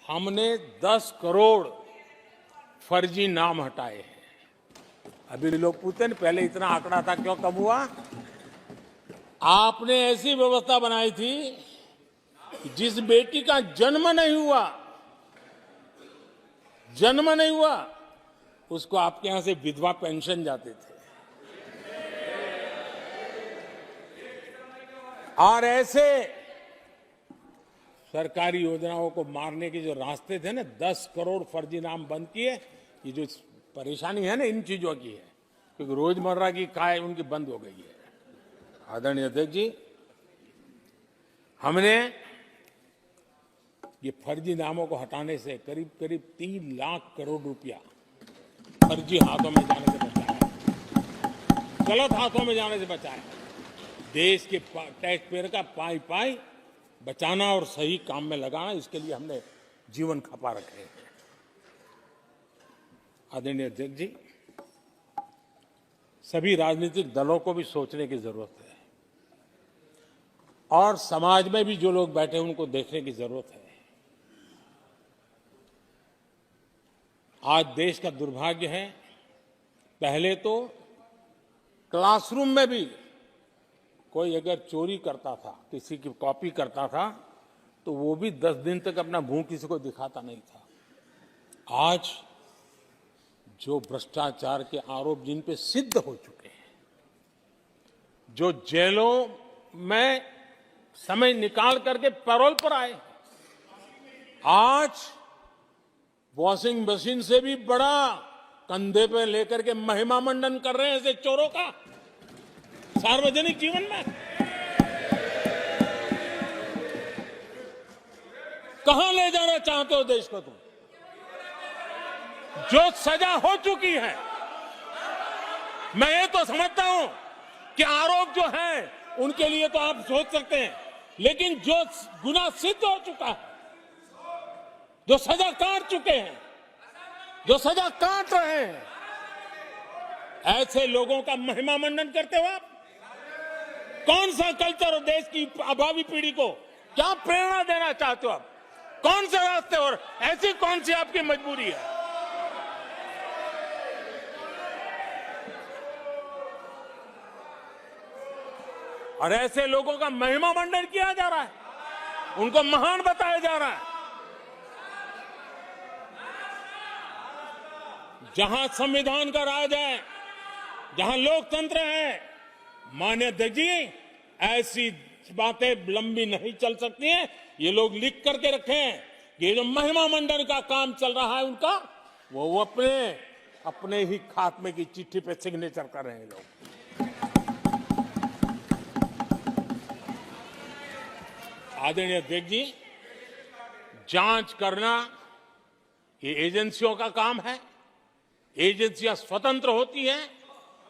हमने 10 करोड़ फर्जी नाम हटाए हैं। अभी लोग पूछते हैं पहले इतना आंकड़ा था, क्यों कम हुआ? आपने ऐसी व्यवस्था बनाई थी कि जिस बेटी का जन्म नहीं हुआ उसको आपके यहां से विधवा पेंशन जाते थे। और ऐसे सरकारी योजनाओं को मारने के जो रास्ते थे ना, 10 करोड़ फर्जी नाम बंद किए। ये जो परेशानी है ना इन चीजों की है, क्योंकि रोजमर्रा की काय उनकी बंद हो गई है। आदरणीय अध्यक्ष जी, हमने ये फर्जी नामों को हटाने से करीब करीब 3 लाख करोड़ रुपया फर्जी हाथों में जाने से बचाया, गलत हाथों में जाने से बचाया। देश के टैक्स पेयर का पाई पाई बचाना और सही काम में लगाना, इसके लिए हमने जीवन खपा रखे हैं। आदरणीय अध्यक्ष जी, सभी राजनीतिक दलों को भी सोचने की जरूरत है और समाज में भी जो लोग बैठे हैं उनको देखने की जरूरत है। आज देश का दुर्भाग्य है, पहले तो क्लासरूम में भी कोई अगर चोरी करता था, किसी की कॉपी करता था, तो वो भी 10 दिन तक अपना मुंह किसी को दिखाता नहीं था। आज जो भ्रष्टाचार के आरोप जिन पे सिद्ध हो चुके हैं, जो जेलों में समय निकाल करके पैरोल पर आए, आज वॉशिंग मशीन से भी बड़ा कंधे पे लेकर के महिमा मंडन कर रहे हैं ऐसे चोरों का सार्वजनिक जीवन में। कहां ले जाना चाहते हो देश को तुम? जो सजा हो चुकी है, मैं ये तो समझता हूं कि आरोप जो है उनके लिए तो आप सोच सकते हैं, लेकिन जो गुनाह सिद्ध हो चुका है, जो सजा काट चुके हैं, जो सजा काट रहे हैं, ऐसे लोगों का महिमा मंडन करते हो आप? कौन सा कल्चर और देश की भावी पीढ़ी को क्या प्रेरणा देना चाहते हो आप? कौन से रास्ते और ऐसी कौन सी आपकी मजबूरी है? और ऐसे लोगों का महिमा मंडन किया जा रहा है, उनको महान बताया जा रहा है। जहां संविधान का राज है, जहां लोकतंत्र है, माननीय अध्यक्ष जी, ऐसी बातें लंबी नहीं चल सकती हैं। ये लोग लिख करके रखे हैं, ये जो महिमा मंडन का काम चल रहा है उनका, वो अपने ही खात्मे की चिट्ठी पे सिग्नेचर कर रहे हैं लोग। आदरणीय अध्यक्ष जी, जांच करना ये एजेंसियों का काम है। एजेंसियां स्वतंत्र होती हैं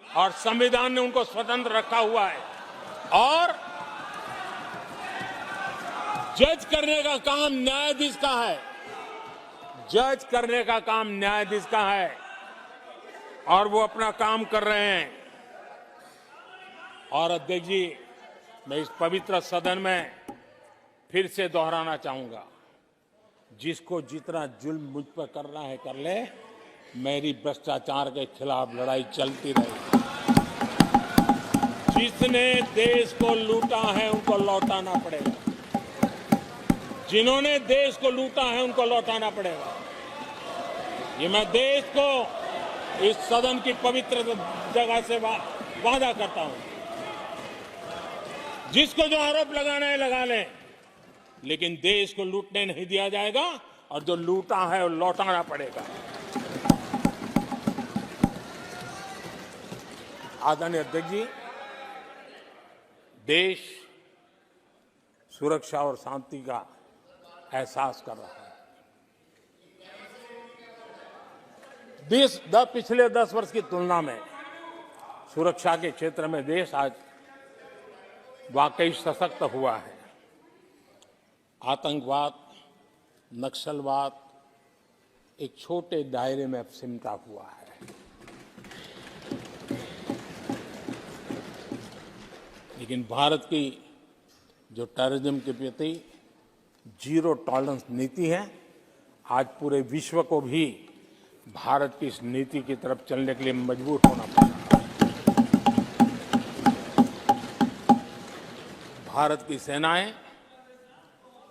और संविधान ने उनको स्वतंत्र रखा हुआ है, और जज करने का काम न्यायाधीश का है। जज करने का काम न्यायाधीश का है और वो अपना काम कर रहे हैं। और अध्यक्ष जी, मैं इस पवित्र सदन में फिर से दोहराना चाहूंगा, जिसको जितना जुल्म मुझ पर करना है कर ले, मेरी भ्रष्टाचार के खिलाफ लड़ाई चलती रहेगी। जिसने देश को लूटा है उनको लौटाना पड़ेगा, जिन्होंने देश को लूटा है उनको लौटाना पड़ेगा। ये मैं देश को इस सदन की पवित्र जगह से वादा करता हूं। जिसको जो आरोप लगाना है लगा लें, लेकिन देश को लूटने नहीं दिया जाएगा और जो लूटा है वो लौटाना पड़ेगा। आदरणीय अध्यक्ष जी, देश सुरक्षा और शांति का एहसास कर रहा है। पिछले 10 वर्ष की तुलना में सुरक्षा के क्षेत्र में देश आज वाकई सशक्त हुआ है। आतंकवाद, नक्सलवाद एक छोटे दायरे में अब सिमटा हुआ है। लेकिन भारत की जो टेररिज्म के प्रति जीरो टॉलरेंस नीति है, आज पूरे विश्व को भी भारत की इस नीति की तरफ चलने के लिए मजबूर होना पड़ा। भारत की सेनाएं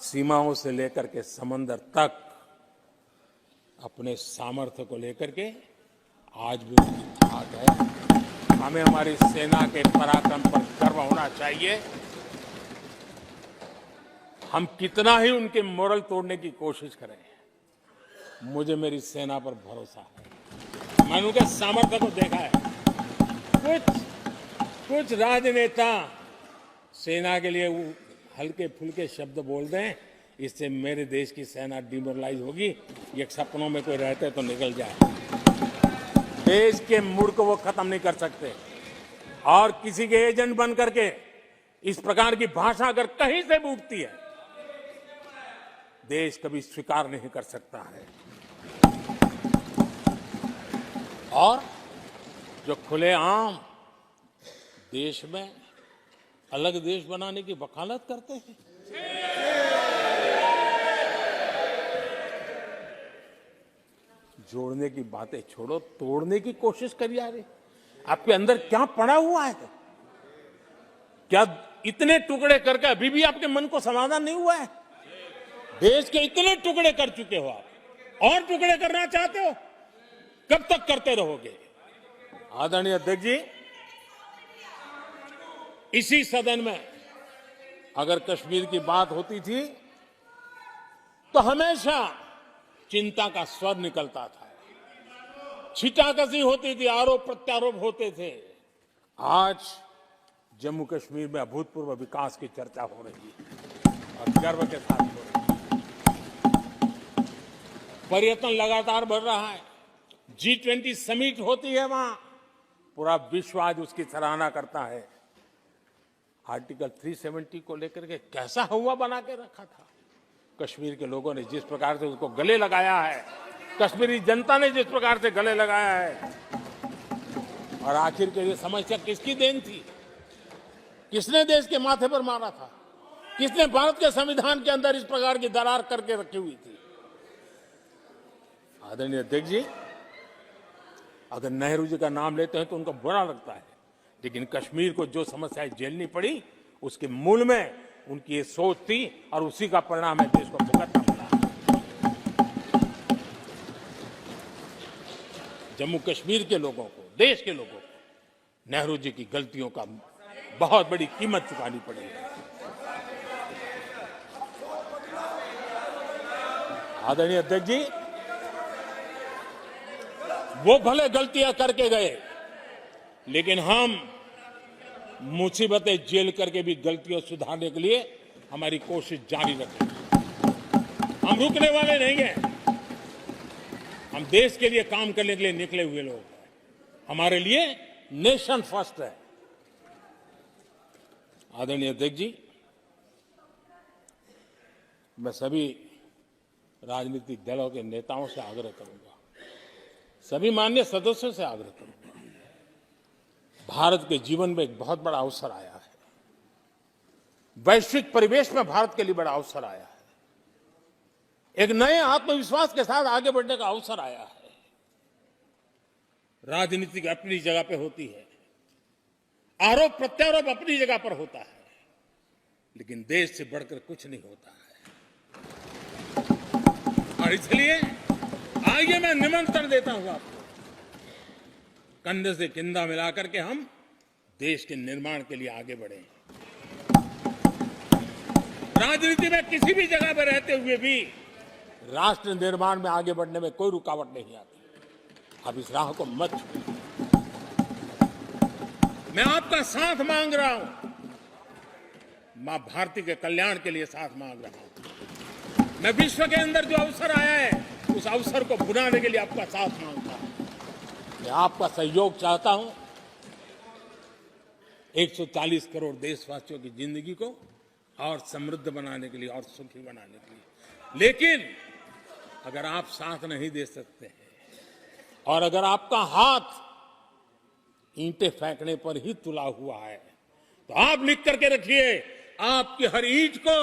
सीमाओं से लेकर के समंदर तक अपने सामर्थ्य को लेकर के आज भी उनकी थाक है। हमें हमारी सेना के पराक्रम पर गर्व होना चाहिए। हम कितना ही उनके मोरल तोड़ने की कोशिश करें, मुझे मेरी सेना पर भरोसा है। मैंने उनके सामर्थ्य को देखा है। कुछ राजनेता सेना के लिए हल्के फुल्के शब्द बोल दें, इससे मेरे देश की सेना डिमोरलाइज होगी। ये सपनों में कोई रहते तो निकल जाए। देश के मूड को वो खत्म नहीं कर सकते, और किसी के एजेंट बन करके इस प्रकार की भाषा अगर कहीं से भी उठती है, देश कभी स्वीकार नहीं कर सकता है। और जो खुलेआम देश में अलग देश बनाने की वकालत करते हैं, जोड़ने की बातें छोड़ो, तोड़ने की कोशिश करिए। यार, आपके अंदर क्या पड़ा हुआ है? क्या इतने टुकड़े करके अभी भी आपके मन को समाधान नहीं हुआ है? देश के इतने टुकड़े कर चुके हो आप, और टुकड़े करना चाहते हो? कब तक करते रहोगे? आदरणीय अध्यक्ष जी, इसी सदन में अगर कश्मीर की बात होती थी तो हमेशा चिंता का स्वर निकलता था, छिटाकशी होती थी, आरोप प्रत्यारोप होते थे। आज जम्मू कश्मीर में अभूतपूर्व विकास की चर्चा हो रही है और गर्व के साथ हो रही है। पर्यटन लगातार बढ़ रहा है। G20 समिट होती है वहां, पूरा विश्व आज उसकी सराहना करता है। आर्टिकल 370 को लेकर के कैसा हुआ बना के रखा था। कश्मीर के लोगों ने जिस प्रकार से उसको गले लगाया है, कश्मीरी जनता ने जिस प्रकार से गले लगाया है, और आखिर के ये समस्या किसकी देन थी? किसने देश के माथे पर मारा था? किसने भारत के संविधान के अंदर इस प्रकार की दरार करके रखी हुई थी? आदरणीय अध्यक्ष जी, अगर नेहरू जी का नाम लेते हैं तो उनको बुरा लगता है, लेकिन कश्मीर को जो समस्याएं झेलनी पड़ी, उसके मूल में उनकी ये सोच थी, और उसी का परिणाम है देश को भुगतना पड़ा। जम्मू कश्मीर के लोगों को, देश के लोगों को नेहरू जी की गलतियों का बहुत बड़ी कीमत चुकानी पड़ी है। आदरणीय अध्यक्ष जी, वो भले गलतियां करके गए, लेकिन हम मुसीबतें झेल करके भी गलतियों सुधारने के लिए हमारी कोशिश जारी रखेंगे। हम रुकने वाले नहीं हैं। हम देश के लिए काम करने के लिए निकले हुए लोग हैं। हमारे लिए नेशन फर्स्ट है। आदरणीय अध्यक्ष जी, मैं सभी राजनीतिक दलों के नेताओं से आग्रह करूंगा, सभी माननीय सदस्यों से आग्रह करूंगा, भारत के जीवन में एक बहुत बड़ा अवसर आया है। वैश्विक परिवेश में भारत के लिए बड़ा अवसर आया है। एक नए आत्मविश्वास के साथ आगे बढ़ने का अवसर आया है। राजनीति अपनी जगह पे होती है, आरोप प्रत्यारोप अपनी जगह पर होता है, लेकिन देश से बढ़कर कुछ नहीं होता है। और इसलिए आइए मैं निमंत्रण देता हूं आपको, कंधे से कंधा मिलाकर के हम देश के निर्माण के लिए आगे बढ़े। राजनीति में किसी भी जगह पर रहते हुए भी राष्ट्र निर्माण में आगे बढ़ने में कोई रुकावट नहीं आती। अब इस राह को मत छोड़िए। मैं आपका साथ मांग रहा हूं, मां भारती के कल्याण के लिए साथ मांग रहा हूं। मैं विश्व के अंदर जो अवसर आया है, उस अवसर को बुलाने के लिए आपका साथ मांगता हूं। मैं आपका सहयोग चाहता हूं। 140 करोड़ देशवासियों की जिंदगी को और समृद्ध बनाने के लिए और सुखी बनाने के लिए। लेकिन अगर आप साथ नहीं दे सकते हैं, और अगर आपका हाथ ईंटें फेंकने पर ही तुला हुआ है, तो आप लिख करके रखिए, आपकी हर ईंट को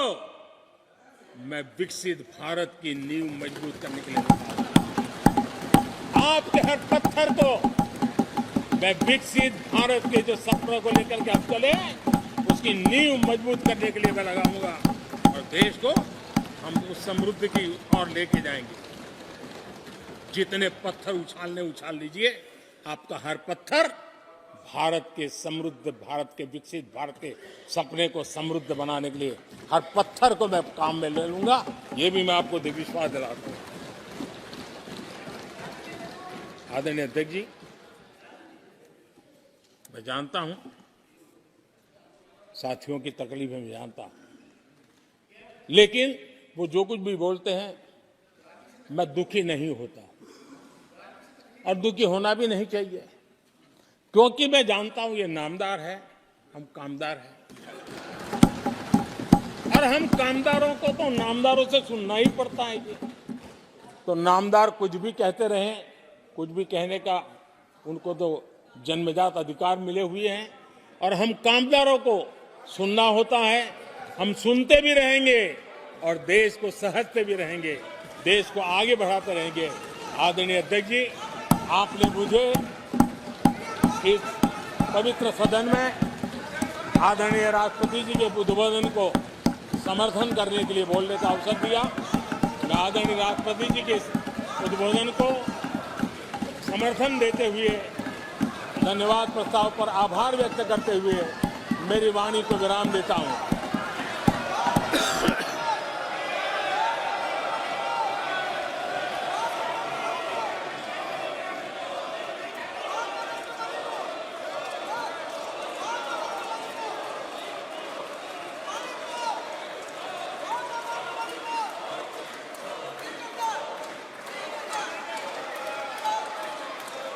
मैं विकसित भारत की नींव मजबूत करने के लिए लगा हूं। आपके हर पत्थर को मैं विकसित भारत के जो सपनों को लेकर के हम चले उसकी नींव मजबूत करने के लिए मैं लगाऊंगा और देश को हम उस समृद्धि की ओर लेके जाएंगे। जितने पत्थर उछाल लीजिए, आपका हर पत्थर भारत के समृद्ध, भारत के विकसित भारत के सपने को समृद्ध बनाने के लिए हर पत्थर को मैं काम में ले लूंगा। ये भी मैं आपको विश्वास दिलाता हूं। आदरणीय अध्यक्ष जी, मैं जानता हूं साथियों की तकलीफ मैं जानता हूं, लेकिन वो जो कुछ भी बोलते हैं मैं दुखी नहीं होता और दुखी होना भी नहीं चाहिए, क्योंकि मैं जानता हूं ये नामदार है, हम कामदार हैं और हम कामदारों को तो नामदारों से सुनना ही पड़ता है जी। तो नामदार कुछ भी कहते रहें, कुछ भी कहने का उनको तो जन्मजात अधिकार मिले हुए हैं और हम कामदारों को सुनना होता है। हम सुनते भी रहेंगे और देश को सहजते भी रहेंगे, देश को आगे बढ़ाते रहेंगे। आदरणीय अध्यक्ष जी, आपने मुझे इस पवित्र सदन में आदरणीय राष्ट्रपति जी के उद्बोधन को समर्थन करने के लिए बोलने का अवसर दिया। मैं आदरणीय राष्ट्रपति जी के उद्बोधन को समर्थन देते हुए धन्यवाद प्रस्ताव पर आभार व्यक्त करते हुए मेरी वाणी को विराम देता हूं।